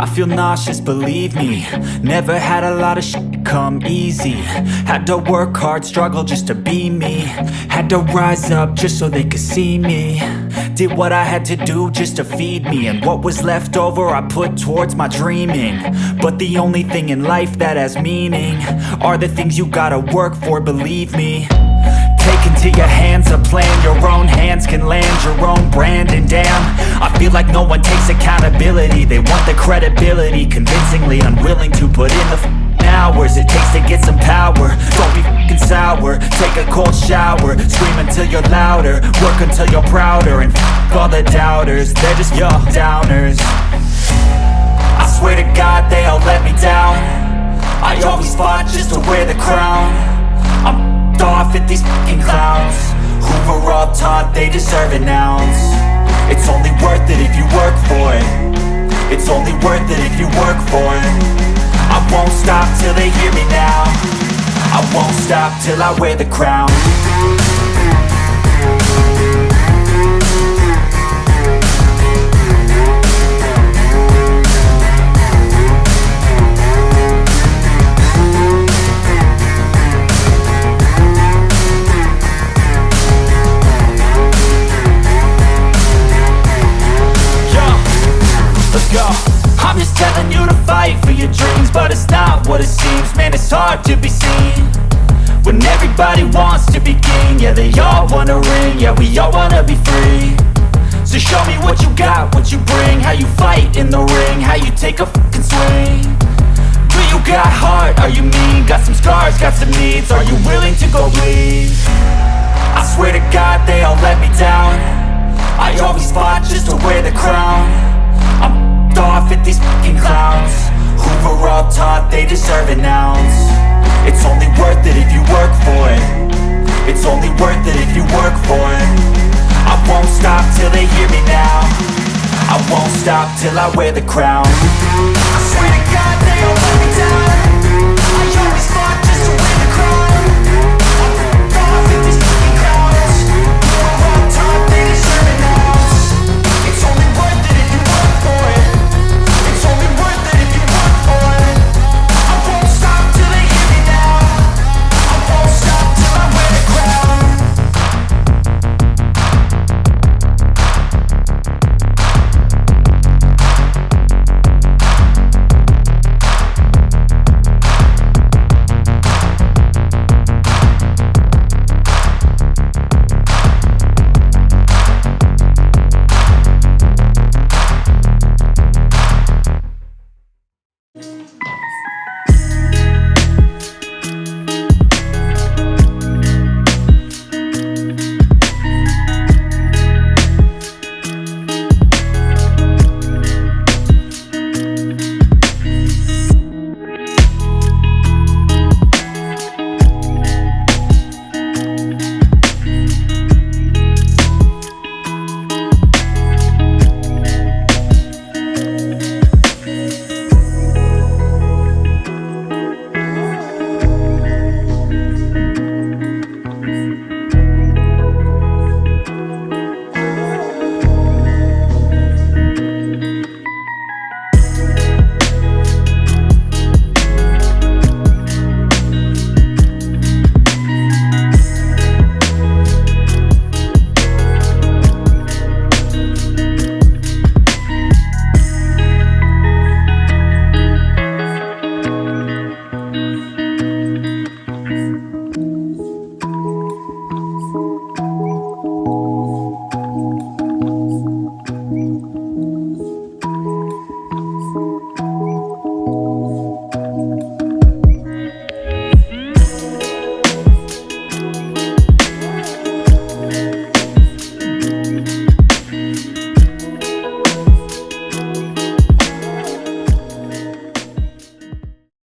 I feel nauseous, believe me. Never had a lot of shit come easy. Had to work hard, struggle just to be me. Had to rise up just so they could see me. Did what I had to do just to feed me, and what was left over I put towards my dreaming. But the only thing in life that has meaning are the things you gotta work for, believe me. Take into your hands a plan, your own hands can land your own brand. And damn, I feel like no one takes accountability. They want the credibility, convincingly unwilling to put in the hours it takes to get some power. Don't be f***ing sour, take a cold shower. Scream until you're louder, work until you're prouder. And f*** all the doubters, they're just your downers. I swear to God they all let me down. I always fought just to wear the crown. I'm off at these fucking clowns who were all taught they deserve an ounce. It's only worth it if you work for it. It's only worth it if you work for it. I won't stop till they hear me now. I won't stop till I wear the crown. I'm just telling you to fight for your dreams, but it's not what it seems. Man, it's hard to be seen when everybody wants to be king. Yeah, they all wanna ring, yeah, we all wanna be free. So show me what you got, what you bring, how you fight in the ring, how you take a fucking swing. Do you got heart, are you mean? Got some scars, got some needs, are you willing to go bleed? I swear to God they all let me down. I always fought just to wear the crown. I'm off at these fucking clowns who were all taught they deserve an ounce. It's only worth it if you work for it. It's only worth it if you work for it. I won't stop till they hear me now. I won't stop till I wear the crown. I swear to God they all let me down.